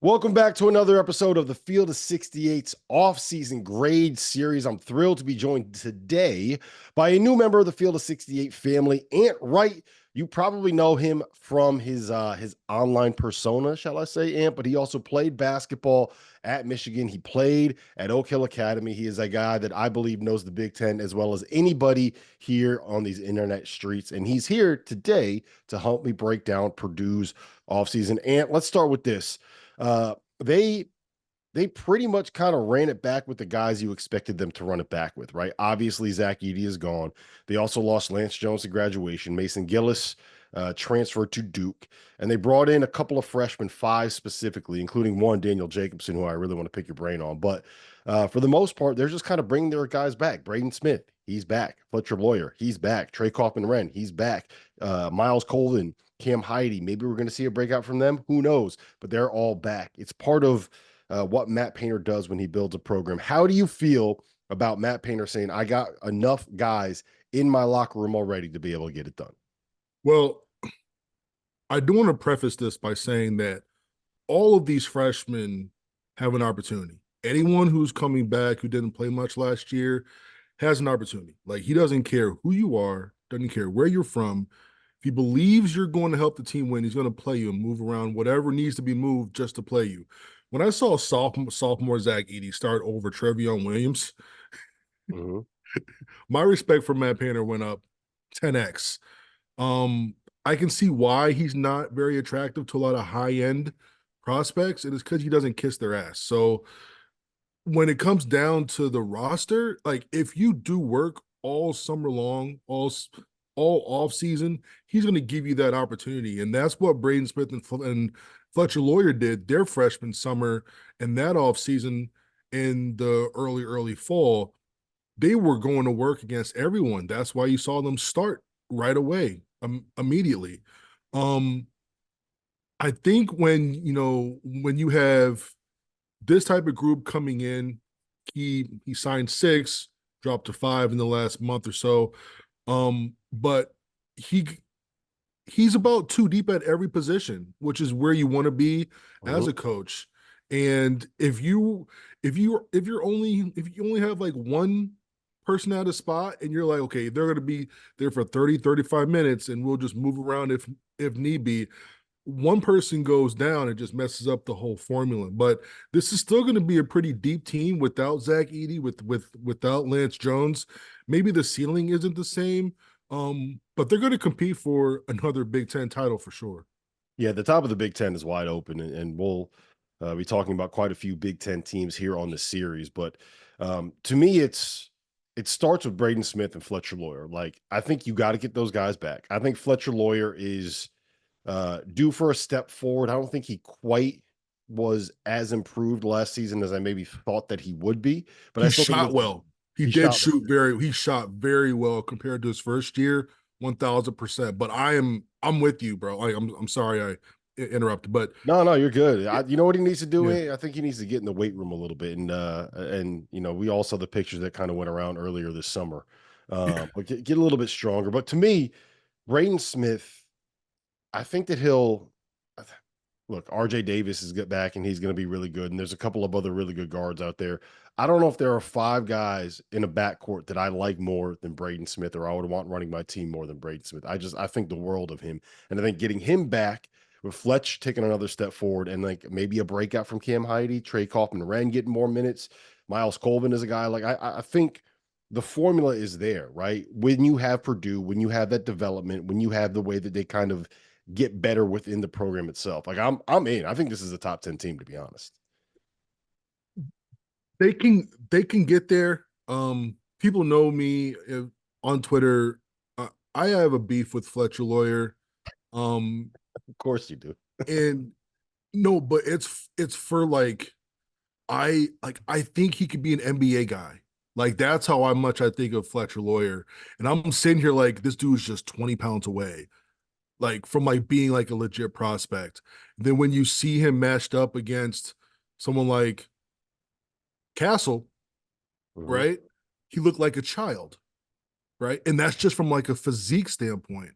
Welcome back to another episode of the Field of 68's off-season grade series. I'm thrilled to be joined today by a new member of the Field of 68 family, Ant Wright. You probably know him from his online persona, shall I say, Ant, but he also played basketball at Michigan. He played at Oak Hill Academy. He is a guy that I believe knows the Big Ten as well as anybody here on these internet streets, and he's here today to help me break down Purdue's offseason. Ant, let's start with this. Uh, they they pretty much kind of ran it back with the guys you expected them to run it back with, right? Obviously, Zach Edey is gone. They also lost Lance Jones to graduation. Mason Gillis transferred to Duke, and they brought in a couple of freshmen, five specifically, including one, Daniel Jacobson, who I really want to pick your brain on. But for the most part, they're just kind of bringing their guys back. Braden Smith, he's back. Fletcher Lawyer, he's back. Trey Kaufman-Wren, he's back. Miles Colvin, Cam Heide, maybe we're going to see a breakout from them. Who knows? But they're all back. It's part of what Matt Painter does when he builds a program. How do you feel about Matt Painter saying, I got enough guys in my locker room already to be able to get it done? Well, I do want to preface this by saying that all of these freshmen have an opportunity. Anyone who's coming back who didn't play much last year has an opportunity. Like, he doesn't care who you are, doesn't care where you're from. If he believes you're going to help the team win, he's going to play you and move around whatever needs to be moved just to play you. When I saw sophomore Zach Edey start over Trevion Williams, my respect for Matt Painter went up 10x. I can see why he's not very attractive to a lot of high-end prospects, and it's because he doesn't kiss their ass. So when it comes down to the roster, like, if you do work all summer long, all off season, he's going to give you that opportunity. And that's what Braden Smith and Fletcher Lawyer did their freshman summer and that off season in the early fall. They were going to work against everyone. That's why you saw them start right away, immediately. I think when you have this type of group coming in, he signed 6, dropped to 5 in the last month or so. But he's about 2 deep at every position, which is where you want to be as a coach. And if you only have like one person at a spot and you're like, okay, they're going to be there for 30-35 minutes and we'll just move around if need be, one person goes down, it just messes up the whole formula. But this is still going to be a pretty deep team without Zach Edey, without Lance Jones. Maybe the ceiling isn't the same, but they're going to compete for another Big Ten title for sure. Yeah, the top of the Big Ten is wide open, and we'll be talking about quite a few Big Ten teams here on the series. But to me, it starts with Braden Smith and Fletcher Lawyer. Like, I think you got to get those guys back. I think Fletcher Lawyer is due for a step forward. I don't think he quite was as improved last season as I maybe thought that he would be. But He I still shot think well. He shot very well compared to his first year, 1000%. But I'm with you, bro. I'm sorry I interrupted, but no, you're good. You know what he needs to do? Yeah. I think he needs to get in the weight room a little bit, and we all saw the pictures that kind of went around earlier this summer. But get a little bit stronger. But to me, Braden Smith, I think that he'll look. RJ Davis is get back, and he's going to be really good. And there's a couple of other really good guards out there. I don't know if there are 5 guys in a backcourt that I like more than Braden Smith, or I would want running my team more than Braden Smith. I think the world of him, and I think getting him back with Fletch taking another step forward, and like maybe a breakout from Cam Heide, Trey Kaufman-Wren getting more minutes. Miles Colvin is a guy like I think the formula is there, right? When you have Purdue, when you have that development, when you have the way that they kind of get better within the program itself. Like I'm in. I think this is a top 10 team, to be honest. They can get there. People know me on Twitter. I have a beef with Fletcher Lawyer. Of course you do. And no, but it's for like I think he could be an NBA guy. Like, that's how much I think of Fletcher Lawyer. And I'm sitting here like, this dude's just 20 pounds away, like, from like being like a legit prospect. Then when you see him matched up against someone like Castle, right? He looked like a child, right? And that's just from like a physique standpoint.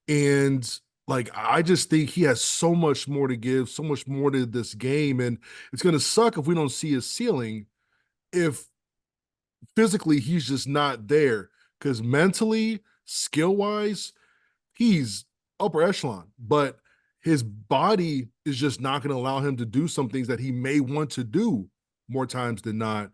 And Like, I just think he has so much more to give, so much more to this game. And it's going to suck if we don't see his ceiling, if physically he's just not there. Because mentally, skill wise, he's upper echelon, but his body is just not going to allow him to do some things that he may want to do more times than not.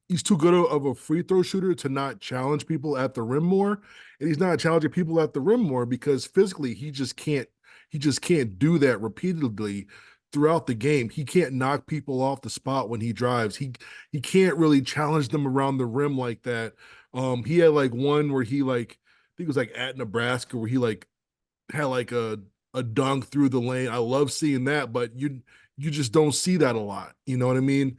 He's too good of a free throw shooter to not challenge people at the rim more, and he's not challenging people at the rim more because physically he just can't do that repeatedly throughout the game. He can't knock people off the spot when he drives. He can't really challenge them around the rim like that. He had like one where he like, I think it was like at Nebraska, where he like had like a dunk through the lane. I love seeing that, but you just don't see that a lot. You know what I mean?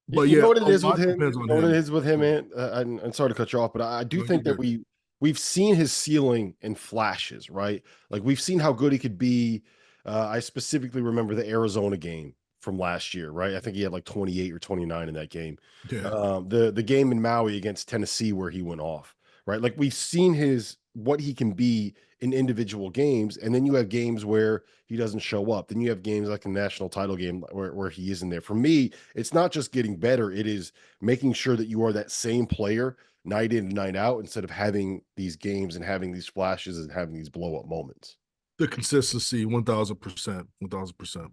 You, But you know yeah, what it a is with lot him. depends You on know what it him. is with him, Yeah. man. I'm sorry to cut you off, but I do No, you're think that good. we've seen his ceiling in flashes, right? Like we've seen how good he could be. I specifically remember the Arizona game from last year, right? I think he had like 28 or 29 in that game. Yeah. The game in Maui against Tennessee where he went off, right? Like we've seen his what he can be in individual games, and then you have games where he doesn't show up. Then you have games like a national title game where he isn't there. For me, it's not just getting better, it is making sure that you are that same player night in and night out instead of having these games and having these flashes and having these blow up moments. The consistency, 1000%, 1000%.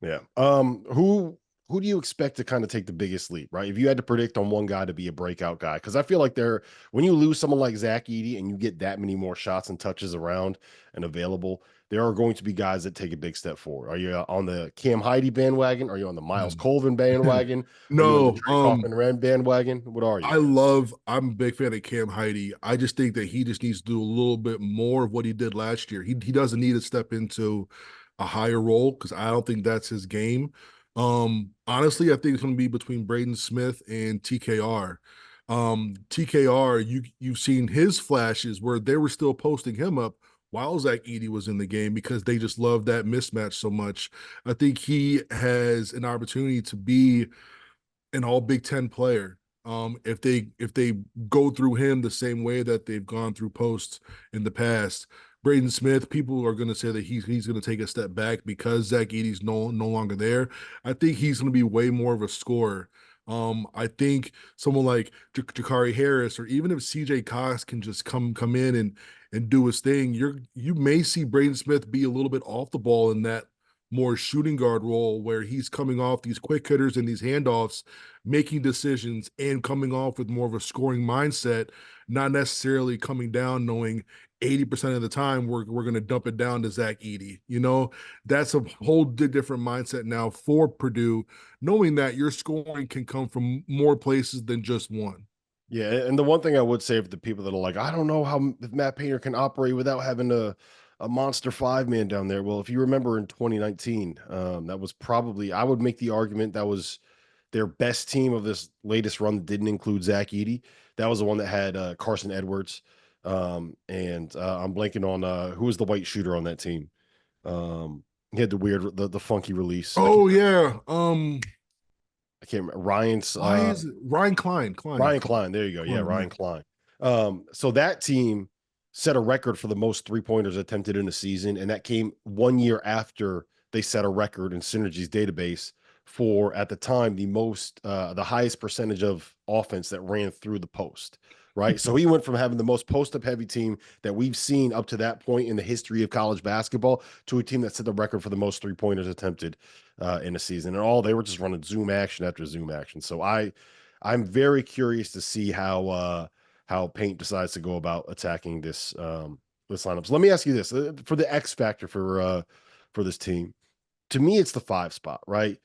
Yeah. Who do you expect to kind of take the biggest leap, right? If you had to predict on one guy to be a breakout guy, because I feel like when you lose someone like Zach Edey and you get that many more shots and touches around and available, there are going to be guys that take a big step forward. Are you on the Cam Heidi bandwagon? Are you on the Miles Colvin bandwagon? Are you on the No, Trey Kaufman bandwagon? What are you? I'm a big fan of Cam Heidi. I just think that he just needs to do a little bit more of what he did last year. He doesn't need to step into a higher role because I don't think that's his game. Honestly, I think it's going to be between Braden Smith and TKR. TKR, you've seen his flashes where they were still posting him up while Zach Edey was in the game because they just love that mismatch so much. I think he has an opportunity to be an all Big Ten player. If they go through him the same way that they've gone through posts in the past, Braden Smith, people are going to say that he's going to take a step back because Zach Edey's no longer there. I think he's going to be way more of a scorer. I think someone like Jakari Harris, or even if CJ Cox can just come in and do his thing, you may see Braden Smith be a little bit off the ball in that more shooting guard role where he's coming off these quick hitters and these handoffs, making decisions and coming off with more of a scoring mindset, not necessarily coming down knowing 80% of the time we're going to dump it down to Zach Edey. That's a whole different mindset now for Purdue, knowing that your scoring can come from more places than just one. Yeah, and the one thing I would say for the people that are like, I don't know how Matt Painter can operate without having a monster five man down there. Well, if you remember in 2019, that was probably I would make the argument that was their best team of this latest run that didn't include Zach Edey. That was the one that had Carson Edwards, and I'm blanking on who was the white shooter on that team. He had the funky release. Oh yeah. I can't remember Ryan's. Why is it Ryan Klein? Klein. Ryan Klein. There you go. Yeah, Klein, yeah. Ryan Klein. So that team set a record for the most three pointers attempted in a season, and that came 1 year after they set a record in Synergy's database for at the time the highest percentage of offense that ran through the post. Right. So he went from having the most post up heavy team that we've seen up to that point in the history of college basketball to a team that set the record for the most three pointers attempted in a season. And all they were just running zoom action after zoom action. So I'm very curious to see how Paint decides to go about attacking this lineup. So let me ask you this for the X factor for this team. To me, it's the 5 spot, right?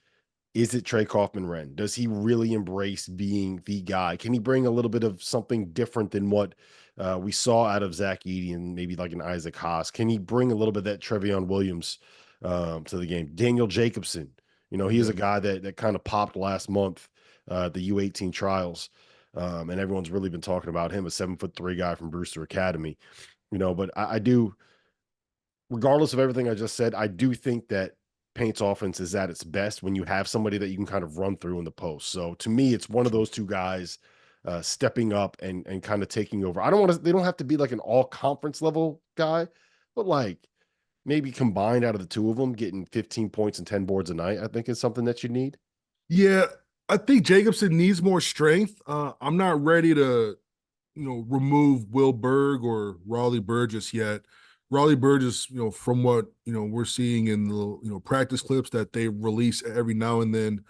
Is it Trey Kaufman-Renn? Does he really embrace being the guy? Can he bring a little bit of something different than what we saw out of Zach Edey and maybe like an Isaac Haas? Can he bring a little bit of that Trevion Williams to the game? Daniel Jacobson, he is Yeah. a guy that kind of popped last month, the U18 trials, and everyone's really been talking about him, a 7'3" guy from Brewster Academy. But I do, regardless of everything I just said, I do think that Paint's offense is at its best when you have somebody that you can kind of run through in the post. So to me, it's one of those two guys. stepping up and kind of taking over. I don't want to. They don't have to be like an all conference level guy, but like maybe combined out of the two of them, getting 15 points and 10 boards a night, I think is something that you need. Yeah, I think Jacobson needs more strength. I'm not ready to, remove Will Berg or Raleigh Burgess yet. Raleigh Burgess, from what we're seeing in the practice clips that they release every now and then,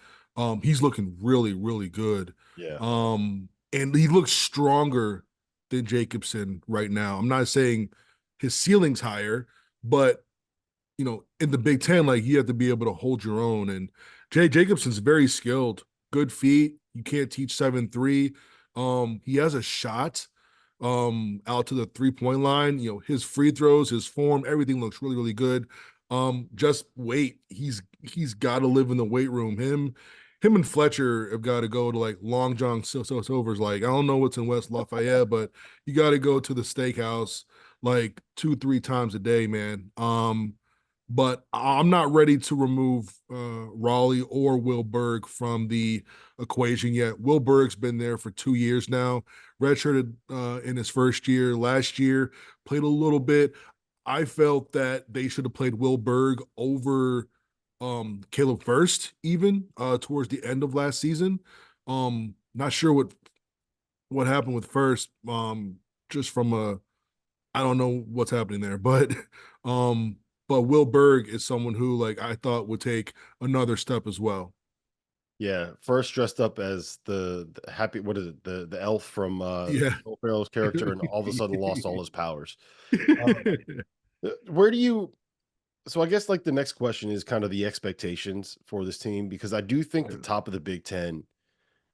he's looking really, really good. Yeah. And he looks stronger than Jacobson right now. I'm not saying his ceiling's higher, but in the Big Ten, like you have to be able to hold your own. And Jay Jacobson's very skilled, good feet. You can't teach 7-3. He has a shot out to the 3-point line. His free throws, his form, everything looks really, really good. Just wait. He's got to live in the weight room. Him and Fletcher have got to go to like Long John Silver's. Like, I don't know what's in West Lafayette, but you got to go to the steakhouse like 2-3 times a day, man. But I'm not ready to remove Raleigh or Will Berg from the equation yet. Will Berg's been there for 2 years now, redshirted in his first year. Last year, played a little bit. I felt that they should have played Will Berg over Caleb First, even towards the end of last season. Not sure what happened with First, just from I don't know what's happening there, but Will Berg is someone who like I thought would take another step as well. Yeah, first dressed up as the happy what is it? The elf from Yeah. Will Ferrell's character and all of a sudden lost all his powers. Um, where do you so I guess like the next question is kind of the expectations for this team because I do think the top of the Big Ten,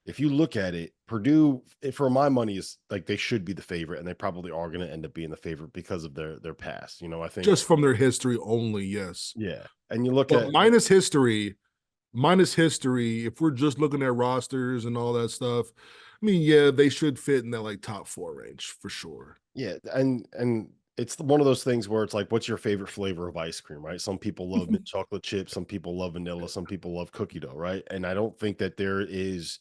if you look at it, Purdue, for my money, is like they should be the favorite, and they probably are going to end up being the favorite because of their past. I think Just from their history only, yes. yeah. And you look But at minus history, if we're just looking at rosters and all that stuff, I mean, yeah, they should fit in that like top 4 range for sure. yeah, and it's one of those things where it's like, what's your favorite flavor of ice cream, right? Some people love mint chocolate chip, some people love vanilla, some people love cookie dough, right? And I don't think that there is.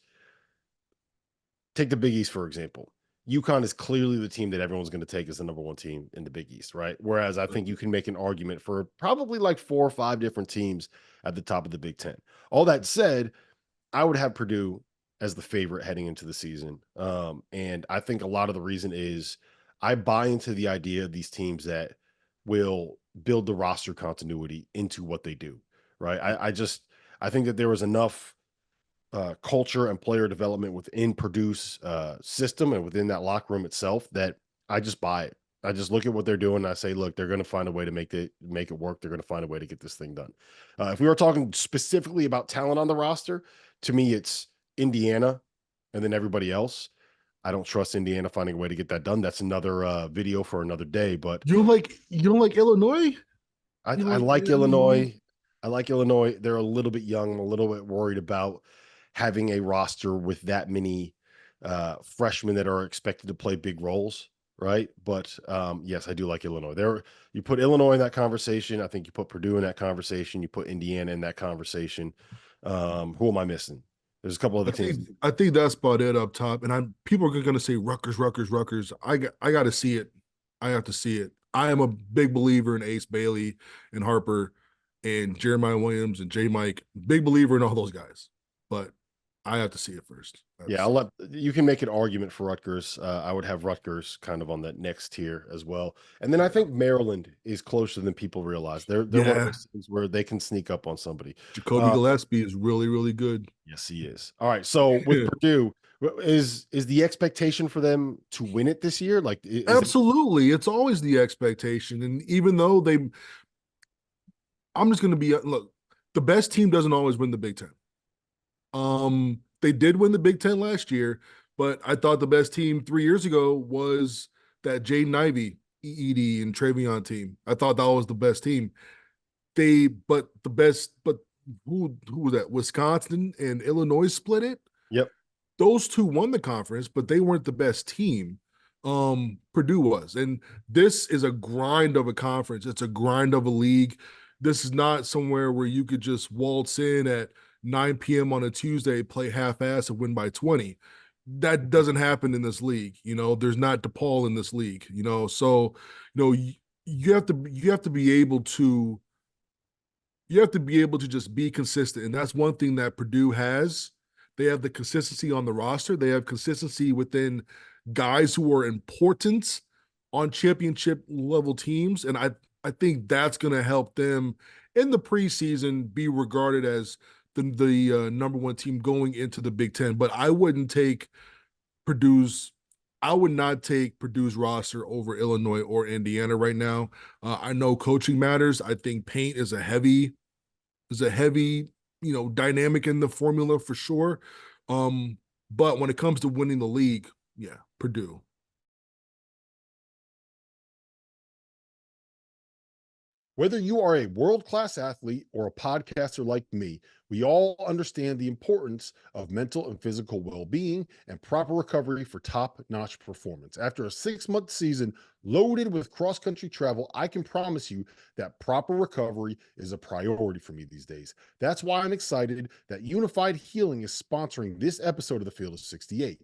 Take the Big East, for example. UConn is clearly the team that everyone's going to take as the number one team in the Big East, right? Whereas I think you can make an argument for probably like 4 or 5 different teams at the top of the Big Ten. All that said, I would have Purdue as the favorite heading into the season. And I think a lot of the reason is I buy into the idea of these teams that will build the roster continuity into what they do, right? I think that there was enough culture and player development within Purdue's system and within that locker room itself that I just buy it. I just look at what they're doing and I say, look, they're going to find a way to make it work. They're going to find a way to get this thing done. If we were talking specifically about talent on the roster, to me, it's Indiana and then everybody else. I don't trust Indiana finding a way to get that done. That's another video for another day. But You don't like Illinois? You I like like Illinois? Illinois. I like Illinois. They're a little bit young. I'm a little bit worried about having a roster with that many freshmen that are expected to play big roles, right? But yes, I do like Illinois. There, you put Illinois in that conversation. I think you put Purdue in that conversation. You put Indiana in that conversation. Who am I missing? There's a couple other I teams. think I think that's about it up top. And people are gonna say Rutgers, Rutgers, Rutgers. I got to see it. I have to see it. I am a big believer in Ace Bailey and Harper and Jeremiah Williams and J Mike. Big believer in all those guys. But I have to see it first. Yeah, you can make an argument for Rutgers. I would have Rutgers kind of on that next tier as well. And then I think Maryland is closer than people realize. They're one of Yeah, those things where they can sneak up on somebody. Jacoby Uh, Gillespie is really, really good. yes, he is. All right. So with Purdue, is the expectation for them to win it this year? Like, is it? Absolutely. It's always the expectation. And even though I'm just going to be, look, the best team doesn't always win the Big Ten. They did win the Big Ten last year, but I thought the best team 3 years ago was that Jaden Ivey, EED, and Travion team. I thought that was the best team. But who was that? Wisconsin and Illinois split it. Yep. Those two won the conference, but they weren't the best team. Purdue was. And this is a grind of a conference. It's a grind of a league. This is not somewhere where you could just waltz in at 9 p.m. on a Tuesday, play half-ass and win by 20. that doesn't happen in this league. There's not DePaul in this league. So you have to be able to just be consistent, and that's one thing that Purdue has. They have the consistency on the roster. They have consistency within guys who are important on championship level teams, and I think that's going to help them in the preseason be regarded as the number one team going into the Big Ten. But Purdue's I would not take Purdue's roster over Illinois or Indiana right now. I know coaching matters. I think paint is a heavy, dynamic in the formula for sure. But when it comes to winning the league, yeah, Purdue. Whether you are a world-class athlete or a podcaster like me, we all understand the importance of mental and physical well-being and proper recovery for top-notch performance. After a 6-month season loaded with cross-country travel, I can promise you that proper recovery is a priority for me these days. That's why I'm excited that Unified Healing is sponsoring this episode of the Field of 68.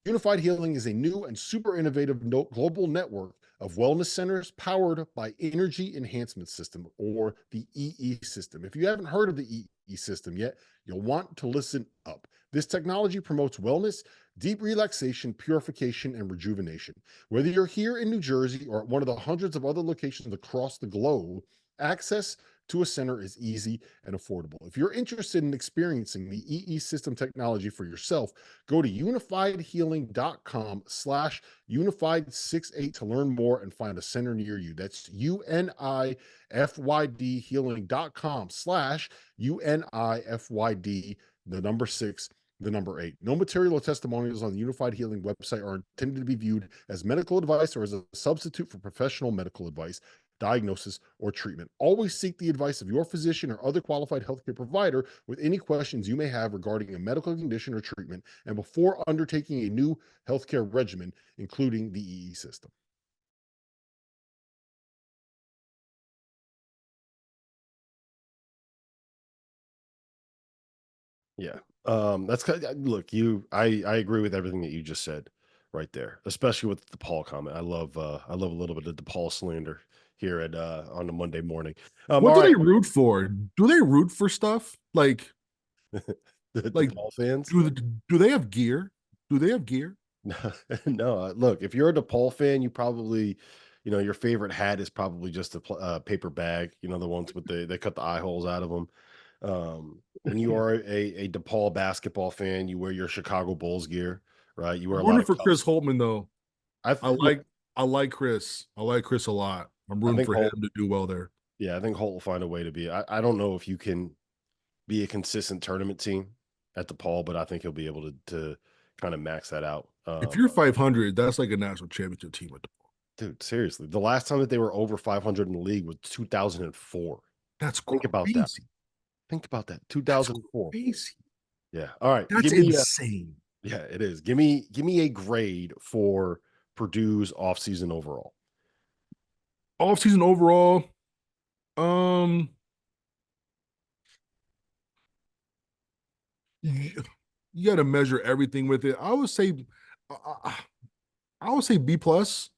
Unified Healing is a new and super innovative global network of wellness centers powered by Energy Enhancement System, or the EE system. If you haven't heard of the EE system yet, you'll want to listen up. This technology promotes wellness, deep relaxation, purification, and rejuvenation. Whether you're here in New Jersey or at one of the hundreds of other locations across the globe, access to a center is easy and affordable. If you're interested in experiencing the EE system technology for yourself, go to unifiedhealing.com/unified68 to learn more and find a center near you. That's UNIFYD healing.com/UNIFYD, the number 6, the number 8. No material or testimonials on the Unified Healing website are intended to be viewed as medical advice or as a substitute for professional medical advice, diagnosis, or treatment. Always seek the advice of your physician or other qualified healthcare provider with any questions you may have regarding a medical condition or treatment, and before undertaking a new healthcare regimen, including the EE system. Yeah. That's look, I agree with everything that you just said right there, especially with the DePaul comment. I love a little bit of DePaul slander here at on a Monday morning. What All do right. they root for? Do they root for stuff like The like DePaul fans. do they have gear? Do they have gear? No, look, if you're a DePaul fan, you probably, your favorite hat is probably just a paper bag, the ones with they cut the eye holes out of them. When you are a DePaul basketball fan, you wear your Chicago Bulls gear, right? You wear I'm a lot rooting of for Chris cups. Holtman though. I I look, like I like Chris. I like Chris a lot. I'm I rooting think for him Holt, to do well there. yeah, I think Holt will find a way to be. I don't know if you can be a consistent tournament team at DePaul, but I think he'll be able to kind of max that out. If you're 500, that's like a national championship team with DePaul. Dude, seriously, the last time that they were over 500 in the league was 2004. That's Think about that. crazy. Think about that. That's 2004. crazy. Yeah. All right. That's Give me a insane. Yeah, it is. Give me a grade for Purdue's offseason overall. Offseason overall, um, you, you got to measure everything with it. I, I would say B plus.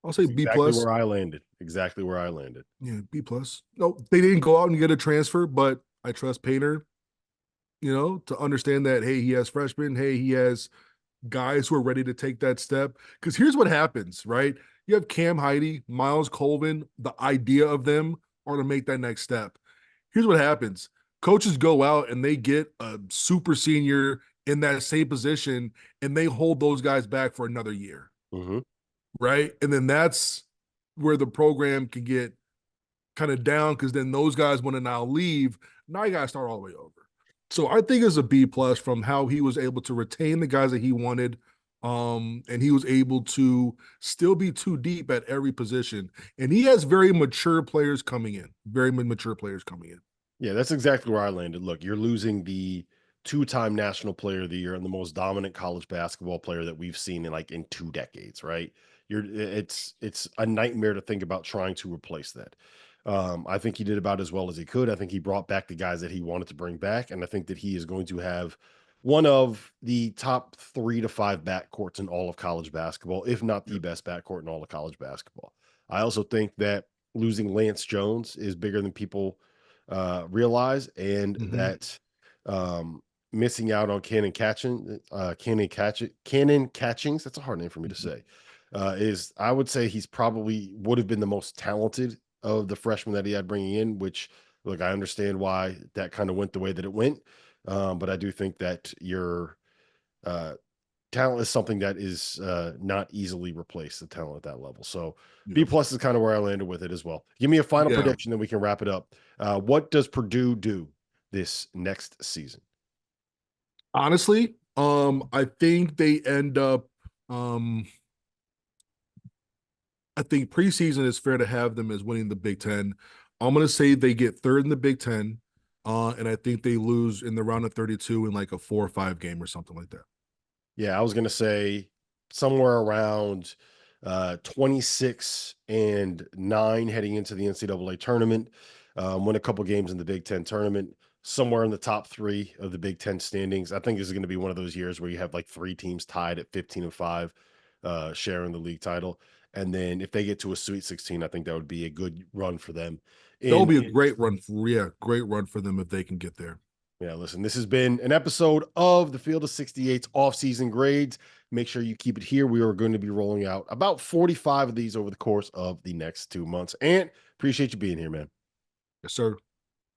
I'll say That's B exactly plus. where I landed. Exactly where I landed. Yeah, B plus. No, they didn't go out and get a transfer, but I trust Painter, to understand that, hey, he has freshmen. Hey, he has guys who are ready to take that step. Because here's what happens, right? You have Cam Heide, Miles Colvin. The idea of them are to make that next step. Here's what happens. Coaches go out and they get a super senior in that same position, and they hold those guys back for another year. Mm-hmm. Right. And then that's where the program can get kind of down, because then those guys want to now leave. Now you got to start all the way over. So I think it's a B plus from how he was able to retain the guys that he wanted. And he was able to still be too deep at every position. And he has very mature players coming in, very mature players coming in. Yeah, that's exactly where I landed. Look, you're losing the two-time national player of the year and the most dominant college basketball player that we've seen in 2 decades, right? It's a nightmare to think about trying to replace that. I think he did about as well as he could. I think he brought back the guys that he wanted to bring back, and I think that he is going to have one of the top 3 to 5 backcourts in all of college basketball, if not the Yeah. best backcourt in all of college basketball. I also think that losing Lance Jones is bigger than people realize, and Mhm. that missing out on Cannon Catchings, that's a hard name for me to Mhm. say, is, I would say, he's probably would have been the most talented of the freshmen that he had bringing in, which, look, I understand why that kind of went the way that it went. But I do think that your uh, talent is something that is not easily replaced, the talent at that level. So B Yeah. plus is kind of where I landed with it as well. Give me a final Yeah. prediction, then we can wrap it up. What does Purdue do this next season? Honestly, I think they end up um I think preseason is fair to have them as winning the Big Ten. I'm gonna say they get third in the Big Ten, and I think they lose in the round of 32 in like a 4 or 5 game or something like that. Yeah, I was going to say somewhere around 26-9 heading into the NCAA tournament. Win a couple games in the Big Ten tournament, somewhere in the top 3 of the Big Ten standings. I think this is going to be one of those years where you have like 3 teams tied at 15-5, sharing the league title. And then if they get to a Sweet 16, I think that would be a good run for them. That will In be a great run for great run for them if they can get there. Yeah, listen, this has been an episode of the Field of 68's off-season grades. Make sure you keep it here. We are going to be rolling out about 45 of these over the course of the next 2 months. And appreciate you being here, man. Yes, sir.